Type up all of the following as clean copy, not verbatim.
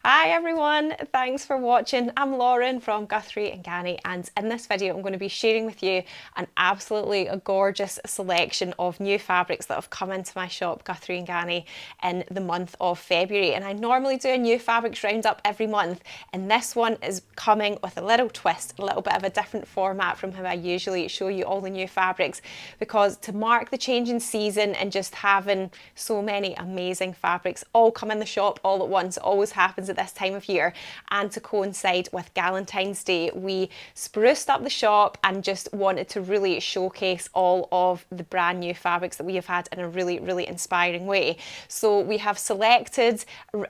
Hi everyone, thanks for watching. I'm Lauren from Guthrie and Ganny, and in this video I'm going to be sharing with you an absolutely gorgeous selection of new fabrics that have come into my shop, Guthrie and Ganny, in the month of February. And I normally do a new fabrics roundup every month, and this one is coming with a little twist, a little bit of a different format from how I usually show you all the new fabrics, because to mark the change in season and just having so many amazing fabrics all come in the shop all at once, it always happens at this time of year, and to coincide with Valentine's Day, we spruced up the shop and just wanted to really showcase all of the brand new fabrics that we have had in a really inspiring way. So we have selected,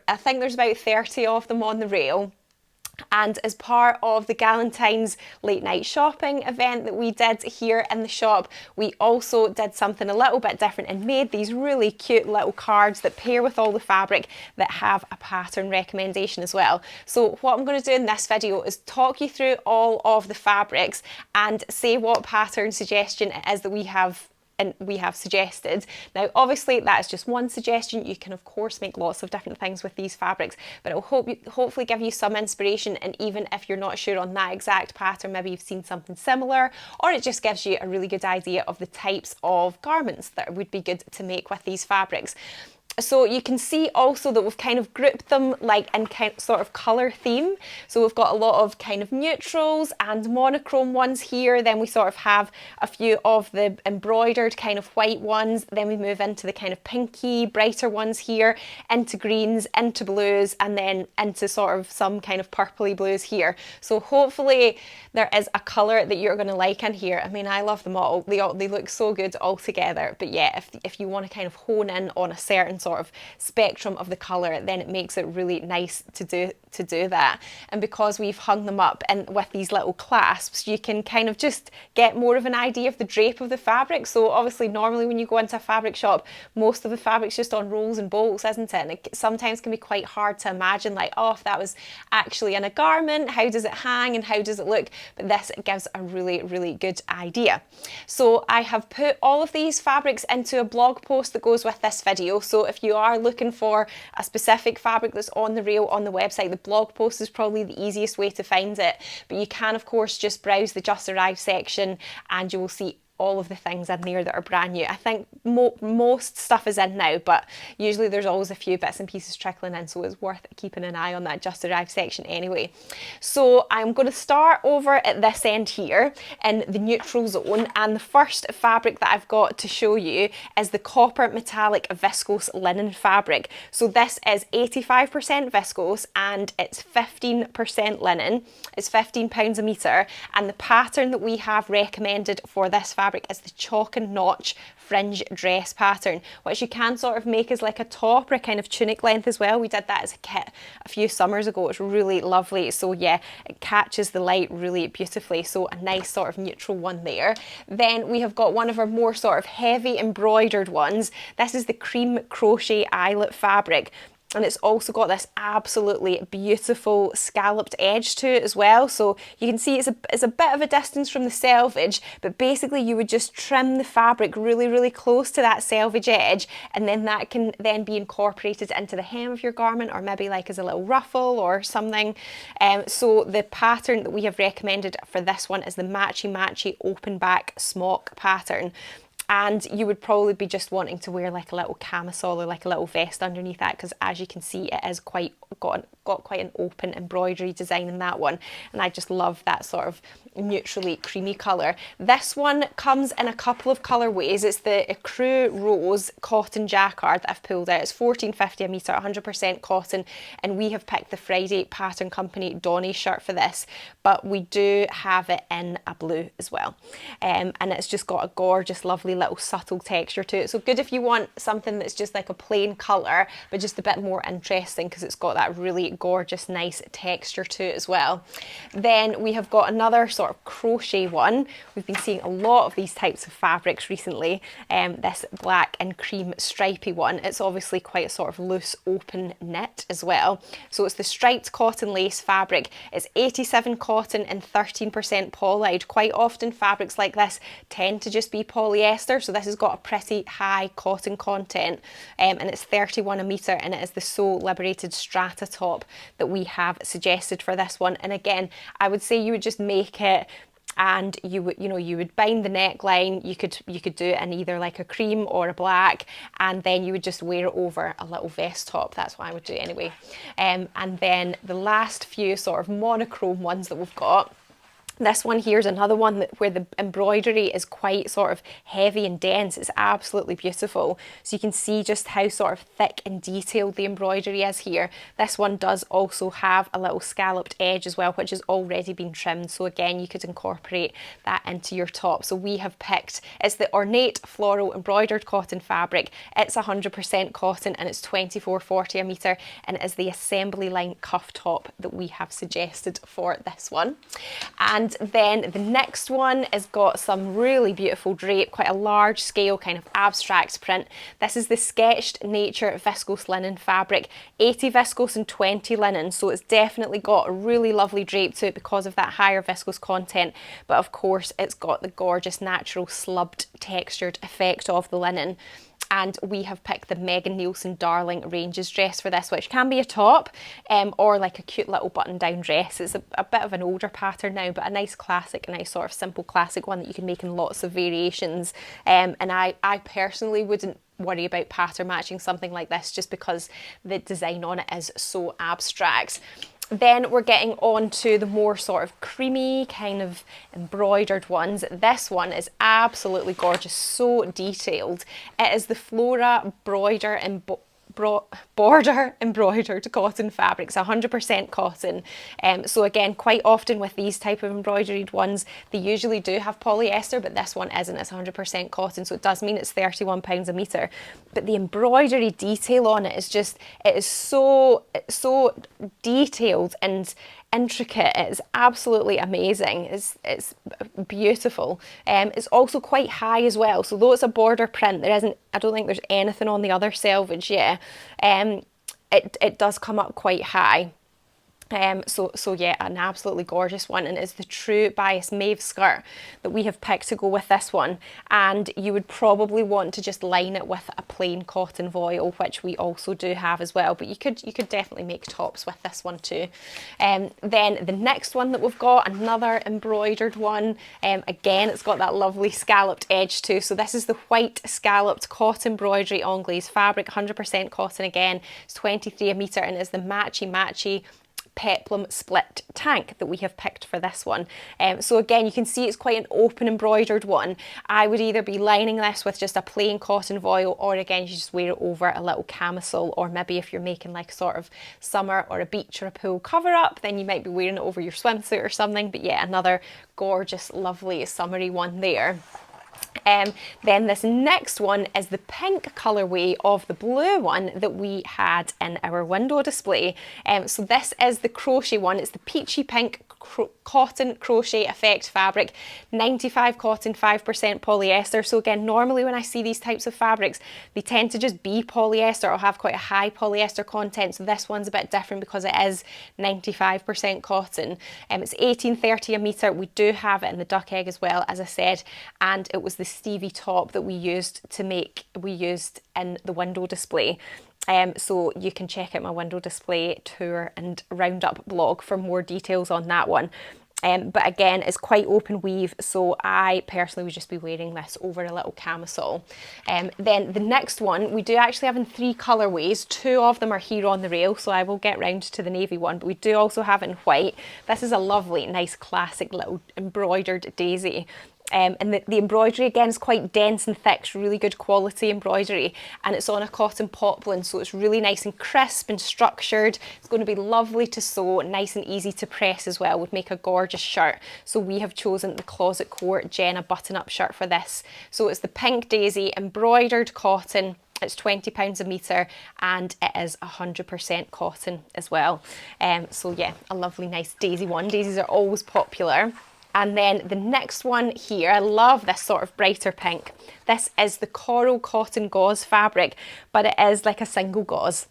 I think there's about 30 of them on the rail. And as part of the Galentine's late night shopping event that we did here in the shop, we also did something a little bit different and made these really cute little cards that pair with all the fabric that have a pattern recommendation as well. So what I'm going to do in this video is talk you through all of the fabrics and say what pattern suggestion it is that we have suggested. Now obviously that is just one suggestion. You can of course make lots of different things with these fabrics, but it will hopefully give you some inspiration, and even if you're not sure on that exact pattern, maybe you've seen something similar, or it just gives you a really good idea of the types of garments that would be good to make with these fabrics. So you can see also that we've kind of grouped them like in sort of colour theme. So we've got a lot of kind of neutrals and monochrome ones here. Then we sort of have a few of the embroidered kind of white ones. Then we move into the kind of pinky, brighter ones here, into greens, into blues, and then into sort of some kind of purpley blues here. So hopefully there is a colour that you're going to like in here. I mean, I love them all. They look so good all together. But yeah, if you want to kind of hone in on a certain sort of spectrum of the colour, then it makes it really nice to do that. And because we've hung them up and with these little clasps, you can kind of just get more of an idea of the drape of the fabric. So obviously normally when you go into a fabric shop, most of the fabric's just on rolls and bolts, isn't it? And it sometimes can be quite hard to imagine, like, oh, if that was actually in a garment, how does it hang and how does it look? But this gives a really good idea. So I have put all of these fabrics into a blog post that goes with this video. So if you are looking for a specific fabric that's on the rail on the website, the blog post is probably the easiest way to find it. But you can of course just browse the just arrived section and you will see all of the things in there that are brand new. I think most stuff is in now, but usually there's always a few bits and pieces trickling in, so it's worth keeping an eye on that just arrived section anyway. So I'm going to start over at this end here in the neutral zone, and the first fabric that I've got to show you is the copper metallic viscose linen fabric. So this is 85% viscose and it's 15% linen. It's £15 a metre, and the pattern that we have recommended for this fabric is the chalk and notch fringe dress pattern, which you can sort of make as like a top or a kind of tunic length as well. We did that as a kit a few summers ago. It's really lovely. So yeah, it catches the light really beautifully. So a nice sort of neutral one there. Then we have got one of our more sort of heavy embroidered ones. This is the cream crochet eyelet fabric. And it's also got this absolutely beautiful scalloped edge to it as well. So you can see it's a bit of a distance from the selvage, but basically you would just trim the fabric really close to that selvage edge, and then that can then be incorporated into the hem of your garment, or maybe like as a little ruffle or something. So the pattern that we have recommended for this one is the matchy open back smock pattern. And you would probably be just wanting to wear like a little camisole or like a little vest underneath that, because as you can see it is got quite an open embroidery design in that one, and I just love that sort of neutrally creamy colour. This one comes in a couple of colourways. It's the Ecru Rose cotton jacquard that I've pulled out. It's £14.50 a metre, 100% cotton, and we have picked the Friday Pattern Company Donny shirt for this, but we do have it in a blue as well, and it's just got a gorgeous lovely little subtle texture to it. So good if you want something that's just like a plain colour but just a bit more interesting, because it's got that really gorgeous nice texture to it as well. Then we have got another sort of crochet one. We've been seeing a lot of these types of fabrics recently. This black and cream stripy one, it's obviously quite a sort of loose open knit as well. So it's the striped cotton lace fabric. It's 87 cotton and 13% polyide. Quite often fabrics like this tend to just be polyester, polyester, so this has got a pretty high cotton content, and it's 31 a metre, and it is the So Liberated Strata top that we have suggested for this one. And again, I would say you would just make it, and you would bind the neckline. You could do it in either like a cream or a black, and then you would just wear it over a little vest top. That's what I would do anyway. And then the last few sort of monochrome ones that we've got. This one here is another one where the embroidery is quite sort of heavy and dense. It's absolutely beautiful. So you can see just how sort of thick and detailed the embroidery is here. This one does also have a little scalloped edge as well, which has already been trimmed. So again, you could incorporate that into your top. So we have picked, it's the Ornate Floral Embroidered Cotton fabric. It's 100% cotton, and it's £24.40 a metre, and it is the assembly line cuff top that we have suggested for this one. And then the next one has got some really beautiful drape, quite a large scale kind of abstract print. This is the Sketched Nature viscose linen fabric, 80 viscose and 20 linen, so it's definitely got a really lovely drape to it because of that higher viscose content, but of course it's got the gorgeous natural slubbed textured effect of the linen. And we have picked the Megan Nielsen Darling Ranges dress for this, which can be a top or like a cute little button-down dress. It's a bit of an older pattern now, but a nice classic, a nice sort of simple classic one that you can make in lots of variations. And I personally wouldn't worry about pattern matching something like this just because the design on it is so abstract. Then we're getting on to the more sort of creamy kind of embroidered ones. This one is absolutely gorgeous, so detailed. It is the Flora Border Embroidered Cotton fabrics, 100% cotton. So again, quite often with these type of embroidered ones, they usually do have polyester, but this one isn't. It's 100% cotton, so it does mean it's £31 a metre. But the embroidery detail on it is just, it is so detailed and intricate. It's absolutely amazing. It's beautiful. It's also quite high as well. So though it's a border print, I don't think there's anything on the other selvage yet. It does come up quite high. So yeah, an absolutely gorgeous one, and it's the True Bias Mauve skirt that we have picked to go with this one. And you would probably want to just line it with a plain cotton voile, which we also do have as well, but you could definitely make tops with this one too. Then the next one that we've got, another embroidered one. Again, it's got that lovely scalloped edge too. So this is the white scalloped cotton embroidery anglaise fabric, 100% cotton again. It's 23 a metre, and it's the matchy peplum split tank that we have picked for this one. So again, you can see it's quite an open embroidered one. I would either be lining this with just a plain cotton voile, or again, you just wear it over a little camisole, or maybe if you're making like sort of summer or a beach or a pool cover up, then you might be wearing it over your swimsuit or something. But yeah, another gorgeous, lovely summery one there. Then this next one is the pink colourway of the blue one that we had in our window display. So this is the crochet one. It's the peachy pink cotton crochet effect fabric, 95 cotton, 5% polyester. So again, normally when I see these types of fabrics, they tend to just be polyester or have quite a high polyester content. So this one's a bit different because it is 95% cotton. It's £18.30 a metre. We do have it in the duck egg as well, as I said, and it was the Stevie top that we used in the window display. So you can check out my window display tour and roundup blog for more details on that one. But again, it's quite open weave, so I personally would just be wearing this over a little camisole. Then the next one, we do actually have in 3 colourways. 2 of them are here on the rail, so I will get round to the navy one, but we do also have it in white. This is a lovely, nice, classic little embroidered daisy. And the embroidery again is quite dense and thick, it's really good quality embroidery, and it's on a cotton poplin, so it's really nice and crisp and structured. It's going to be lovely to sew, nice and easy to press as well, would make a gorgeous shirt. So we have chosen the Closet Core Jenna button-up shirt for this. So it's the pink daisy embroidered cotton. It's £20 a metre, and it is 100% cotton as well. So yeah, a lovely nice daisy one. Daisies are always popular. And then the next one here, I love this sort of brighter pink. This is the Coral Cotton Gauze fabric, but it is like a single gauze.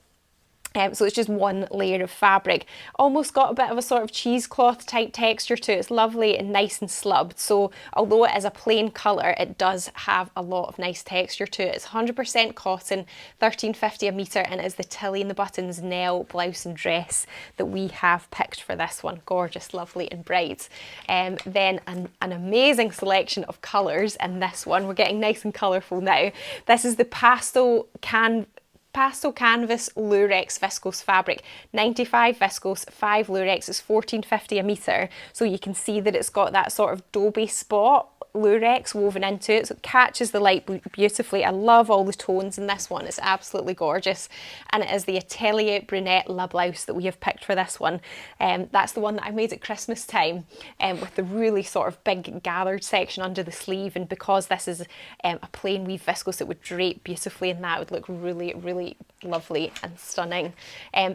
So it's just one layer of fabric. Almost got a bit of a sort of cheesecloth type texture to it. It's lovely and nice and slubbed. So although it is a plain colour, it does have a lot of nice texture to it. It's 100% cotton, £13.50 a metre, and it is the Tilly and the Buttons Nell blouse and dress that we have picked for this one. Gorgeous, lovely and bright. Then an amazing selection of colours in this one. We're getting nice and colourful now. This is the Pastel Canvas Lurex viscose fabric, 95 viscose, 5 lurex. It's £14.50 a metre, so you can see that it's got that sort of doby spot lurex woven into it, so it catches the light beautifully. I love all the tones in this one. It's absolutely gorgeous, and it is the Atelier Brunette La blouse that we have picked for this one. That's the one that I made at Christmas time, with the really sort of big gathered section under the sleeve, and because this is a plain weave viscose, it would drape beautifully, and that would look really, really lovely and stunning.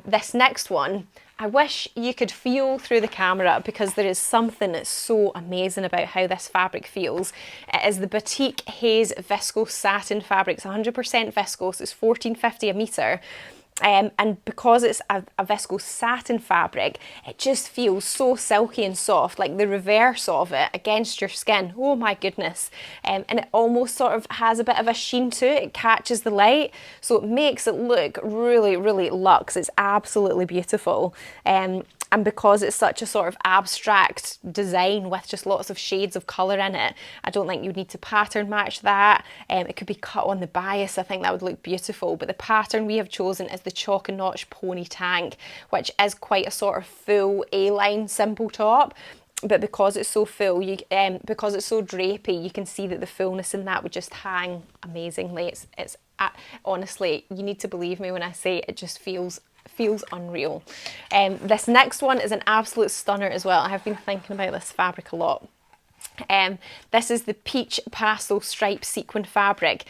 This next one, I wish you could feel through the camera, because there is something that's so amazing about how this fabric feels. It is the Batik Haze viscose satin fabric. It's 100% viscose. It's £14.50 a metre. And because it's a viscose satin fabric, it just feels so silky and soft, like the reverse of it against your skin. Oh my goodness. And it almost sort of has a bit of a sheen to it. It catches the light, so it makes it look really, really luxe. It's absolutely beautiful. And because it's such a sort of abstract design with just lots of shades of colour in it, I don't think you'd need to pattern match that. It could be cut on the bias. I think that would look beautiful. But the pattern we have chosen is the Chalk and Notch Pony Tank, which is quite a sort of full A-line simple top. But because it's so full, because it's so drapey, you can see that the fullness in that would just hang amazingly. It's honestly, you need to believe me when I say it just feels unreal. This next one is an absolute stunner as well. I have been thinking about this fabric a lot. This is the Peach Pastel Stripe Sequin fabric,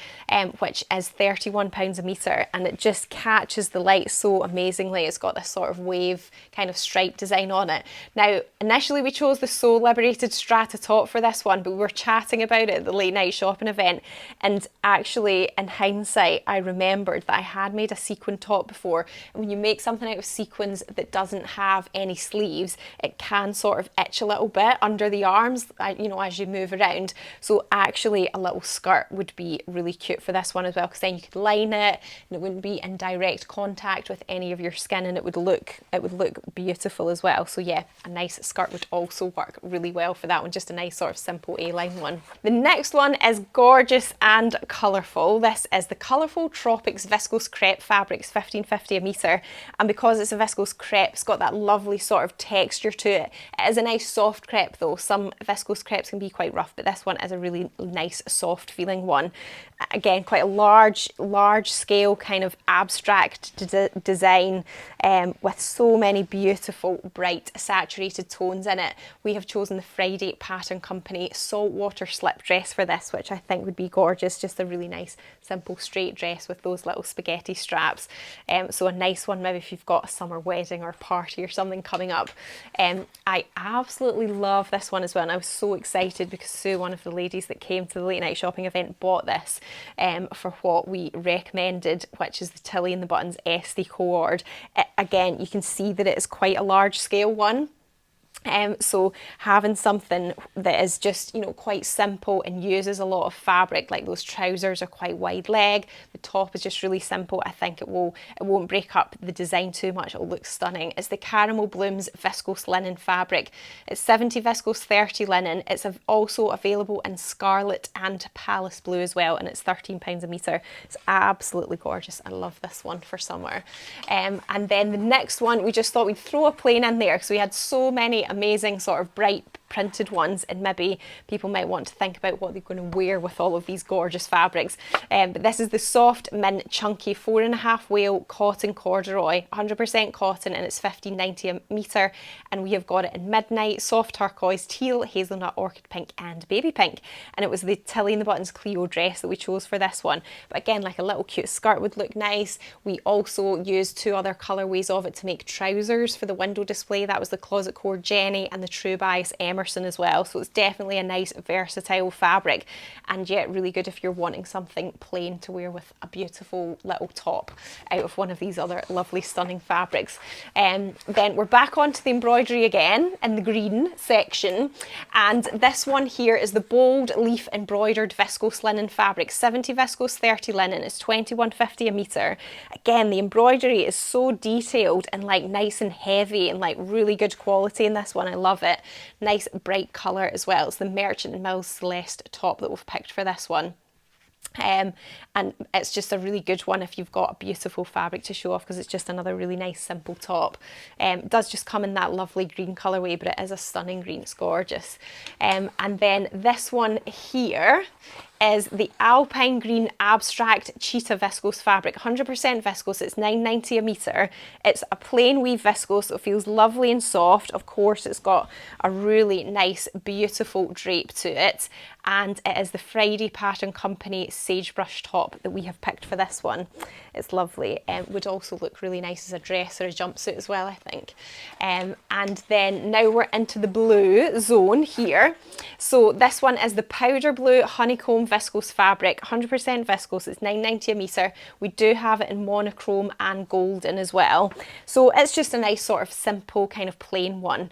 which is £31 a metre, and it just catches the light so amazingly. It's got this sort of wave kind of stripe design on it. Now, initially we chose the So Liberated Strata top for this one, but we were chatting about it at the late night shopping event, and actually in hindsight I remembered that I had made a sequin top before, and when you make something out of sequins that doesn't have any sleeves, it can sort of itch a little bit under the arms, you know, as you move around. So actually a little skirt would be really cute for this one as well, because then you could line it and it wouldn't be in direct contact with any of your skin, and it would look beautiful as well. So yeah, a nice skirt would also work really well for that one, just a nice sort of simple A-line one. The next one is gorgeous and colourful. This is the Colourful Tropics Viscose Crepe fabric. It's £15.50 a metre, and because it's a viscose crepe, it's got that lovely sort of texture to it. It is a nice soft crepe though. Some viscose crepes can be quite rough, but this one is a really nice soft feeling one. Again, quite a large scale kind of abstract design, with so many beautiful bright saturated tones in it. We have chosen the Friday Pattern Company Saltwater Slip dress for this, which I think would be gorgeous. Just a really nice simple straight dress with those little spaghetti straps. So a nice one maybe if you've got a summer wedding or party or something coming up. I absolutely love this one as well, and I was so excited because Sue, one of the ladies that came to the late night shopping event, bought this for what we recommended, which is the Tilly and the Buttons Esty cord. Again, you can see that it is quite a large scale one. So having something that is just, you know, quite simple and uses a lot of fabric, like those trousers are quite wide leg, the top is just really simple. I think it won't break up the design too much. It'll look stunning. It's the Caramel Blooms viscose linen fabric. It's 70 viscose, 30 linen. It's also available in scarlet and palace blue as well, and it's £13 a metre. It's absolutely gorgeous. I love this one for summer. And then the next one, we just thought we'd throw a plain in there because we had so many amazing sort of bright printed ones, and maybe people might want to think about what they're going to wear with all of these gorgeous fabrics. But this is the Soft Mint Chunky 4.5 Wale Cotton Corduroy, 100% cotton, and it's £15.90 a metre, and we have got it in midnight, soft turquoise, teal, hazelnut, orchid pink and baby pink, and it was the Tilly and the Buttons Cleo dress that we chose for this one. But again, like a little cute skirt would look nice. We also used 2 other colourways of it to make trousers for the window display. That was the Closet Core Jenny and the True Bias Emerald. Emerson as well, so it's definitely a nice versatile fabric, and yet really good if you're wanting something plain to wear with a beautiful little top out of one of these other lovely stunning fabrics. Then we're back onto the embroidery again in the green section, and this one here is the bold leaf embroidered viscose linen fabric, 70 viscose, 30 linen. It's £21.50 a metre. Again, the embroidery is so detailed and like nice and heavy and like really good quality in this one. I love it. Nice bright colour as well. It's the Merchant and Mills Celeste top that we've picked for this one. And it's just a really good one if you've got a beautiful fabric to show off, because it's just another really nice simple top. It does just come in that lovely green colourway, but it is a stunning green. It's gorgeous. And then this one here is the Alpine Green Abstract Cheetah Viscose fabric, 100% viscose. It's £9.90 a metre. It's a plain weave viscose, so it feels lovely and soft. Of course, it's got a really nice, beautiful drape to it, and it is the Friday Pattern Company Sagebrush top that we have picked for this one. It's lovely. Would also look really nice as a dress or a jumpsuit as well, I think. And then now we're into the blue zone here. So this one is the powder blue honeycomb viscose fabric, 100% viscose. It's £9.90 a metre. We do have it in monochrome and golden as well. So it's just a nice sort of simple kind of plain one.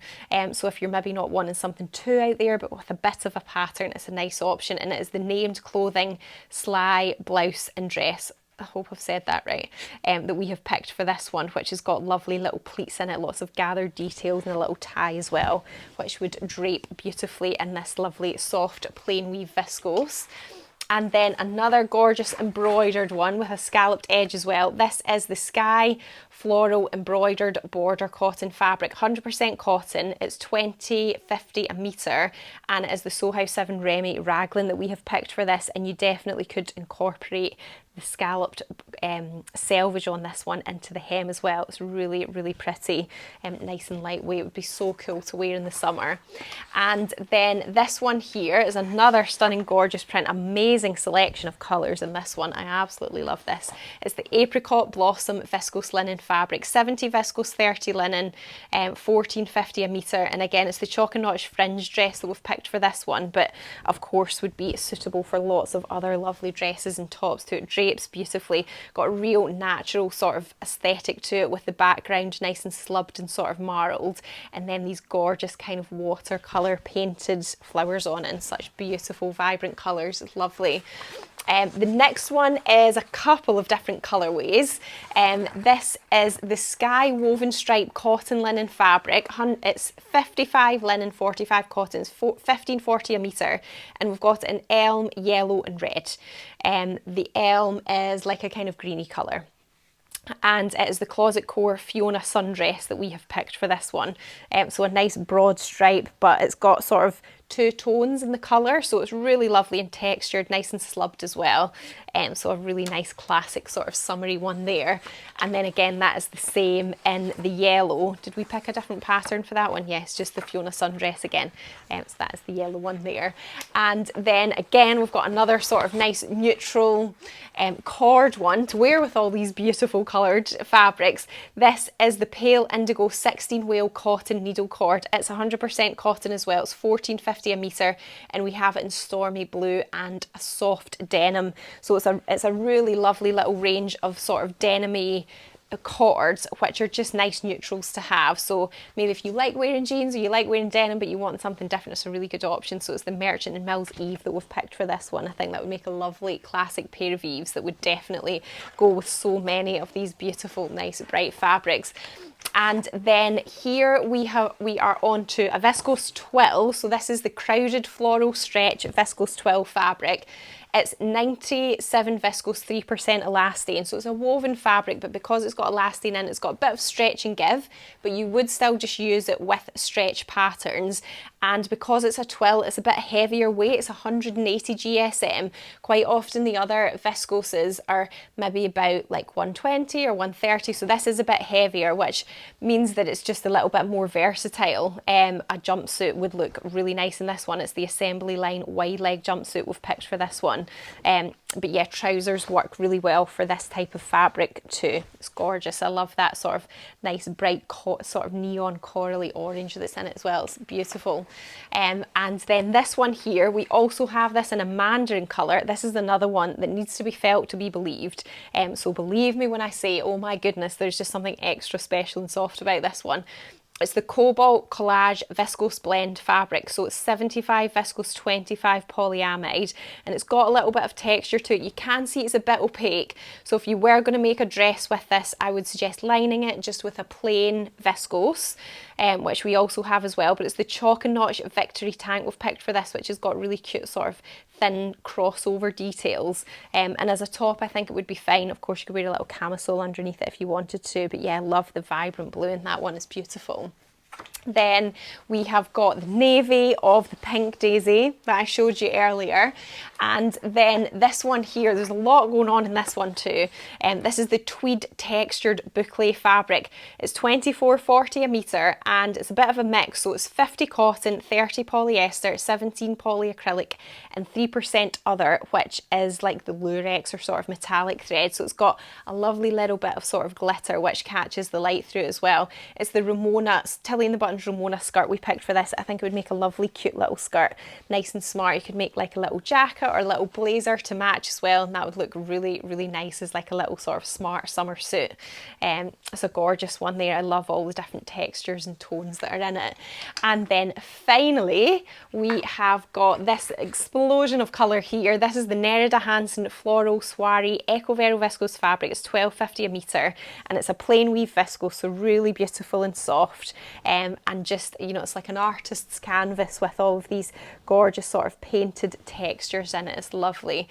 So if you're maybe not wanting something too out there, but with a bit of a pattern, it's a nice option. And it is the named clothing, sly, blouse and dress, I hope I've said that right, that we have picked for this one, which has got lovely little pleats in it, lots of gathered details and a little tie as well, which would drape beautifully in this lovely soft plain weave viscose. And then another gorgeous embroidered one with a scalloped edge as well. This is the Sky Floral Embroidered Border Cotton fabric, 100% cotton. It's £20.50 a metre, and it is the Soho 7 Remy raglan that we have picked for this, and you definitely could incorporate the scalloped selvage on this one into the hem as well. It's really, really pretty, nice and lightweight. It would be so cool to wear in the summer. And then this one here is another stunning, gorgeous print. Amazing selection of colours in this one. I absolutely love this. It's the Apricot Blossom Viscose Linen fabric, 70 viscose, 30 linen, £14.50 a metre. And again, it's the chalk and notch fringe dress that we've picked for this one, but of course would be suitable for lots of other lovely dresses and tops too. It drapes beautifully, got a real natural sort of aesthetic to it, with the background nice and slubbed and sort of marled, and then these gorgeous kind of watercolour painted flowers on it in such beautiful vibrant colours. It's lovely. The next one is a couple of different colourways. This is the Sky Woven Stripe Cotton Linen fabric. It's 55 linen, 45 cotton. It's £15.40 a metre, and we've got it in elm, yellow and red. The elm is like a kind of greeny colour. And it is the Closet Core Fiona sundress that we have picked for this one. So a nice broad stripe, but it's got sort of two tones in the colour, so it's really lovely and textured, nice and slubbed as well. So a really nice classic sort of summery one there. And then again, that is the same in the yellow. Did we pick a different pattern for that one? Yes, just the Fiona sundress again. So that is the yellow one there. And then again, we've got another sort of nice neutral cord one to wear with all these beautiful coloured fabrics. This is the Pale Indigo 16 Wale Cotton Needle Cord. It's 100% cotton as well. It's £14.50 a metre, and we have it in stormy blue and a soft denim. So it's a really lovely little range of sort of denim-y cords, which are just nice neutrals to have. So maybe if you like wearing jeans or you like wearing denim but you want something different, it's a really good option. So it's the Merchant and Mills Eve that we've picked for this one. I think that would make a lovely classic pair of eves that would definitely go with so many of these beautiful, nice, bright fabrics. And then here we are on to a viscose twill. So this is the Crowded Floral Stretch viscose twill fabric. It's 97 viscose, 3% elastane. So it's a woven fabric, but because it's got elastane in, it's got a bit of stretch and give, but you would still just use it with stretch patterns. And because it's a twill, it's a bit heavier weight. It's 180 GSM. Quite often the other viscoses are maybe about like 120 or 130. So this is a bit heavier, which means that it's just a little bit more versatile. A jumpsuit would look really nice in this one. It's the Assembly Line wide leg jumpsuit we've picked for this one. But yeah, trousers work really well for this type of fabric too. It's gorgeous. I love that sort of nice bright sort of neon corally orange that's in it as well. It's beautiful. And then this one here, we also have this in a mandarin colour. This is another one that needs to be felt to be believed. So believe me when I say, oh my goodness, there's just something extra special and soft about this one. It's the Cobalt Collage Viscose Blend fabric. So it's 75 viscose, 25 polyamide, and it's got a little bit of texture to it. You can see it's a bit opaque. So if you were going to make a dress with this, I would suggest lining it just with a plain viscose, which we also have as well. But it's the Chalk and Notch Victory Tank we've picked for this, which has got really cute sort of thin crossover details, and as a top I think it would be fine. Of course you could wear a little camisole underneath it if you wanted to, but yeah, I love the vibrant blue and that one is beautiful. Then we have got the navy of the pink daisy that I showed you earlier, and then this one here, there's a lot going on in this one too. This is the tweed textured boucle fabric. It's 24.40 a metre and it's a bit of a mix, so it's 50 cotton, 30 polyester, 17 polyacrylic and 3% other, which is like the lurex or sort of metallic thread. So it's got a lovely little bit of sort of glitter which catches the light through it as well. It's the Ramona, Tilly and the Buttons Ramona skirt we picked for this. I think it would make a lovely cute little skirt, nice and smart. You could make like a little jacket or a little blazer to match as well, and that would look really, really nice as like a little sort of smart summer suit. It's a gorgeous one there. I love all the different textures and tones that are in it. And then finally we have got this explosion of colour here. This is the Nerida Hansen Floral Soiree Eco Vero Viscose fabric. It's 12.50 a metre and it's a plain weave viscose, so really beautiful and soft, and just, you know, it's like an artist's canvas with all of these gorgeous sort of painted textures in it. It's lovely.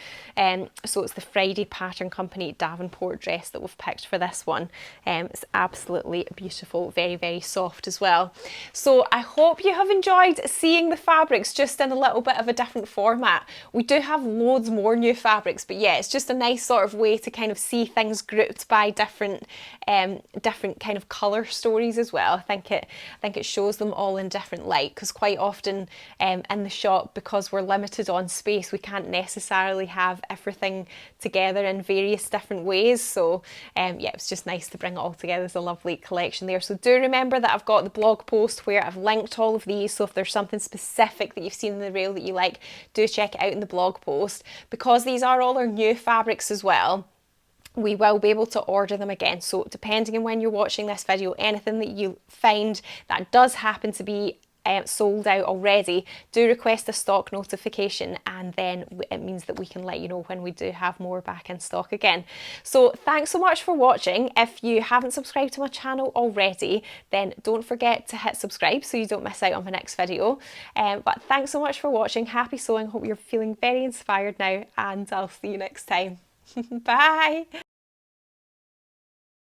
So it's the Friday Pattern Company Davenport dress that we've picked for this one. It's absolutely beautiful, very, very soft as well. So I hope you have enjoyed seeing the fabrics just in a little bit of a different format. We do have loads more new fabrics, but yeah, it's just a nice sort of way to kind of see things grouped by different kind of colour stories as well. I think it shows them all in different light, because quite often in the shop, because we're limited on space, we can't necessarily have everything together in various different ways. So yeah, it's just nice to bring it all together. There's a lovely collection there. So do remember that I've got the blog post where I've linked all of these, so if there's something specific that you've seen in the reel that you like, do check it out in the blog post. Because these are all our new fabrics as well, we will be able to order them again. So depending on when you're watching this video, anything that you find that does happen to be sold out already, do request a stock notification, and then it means that we can let you know when we do have more back in stock again. So thanks so much for watching. If you haven't subscribed to my channel already, then don't forget to hit subscribe so you don't miss out on my next video. But thanks so much for watching. Happy sewing. Hope you're feeling very inspired now, and I'll see you next time. Bye.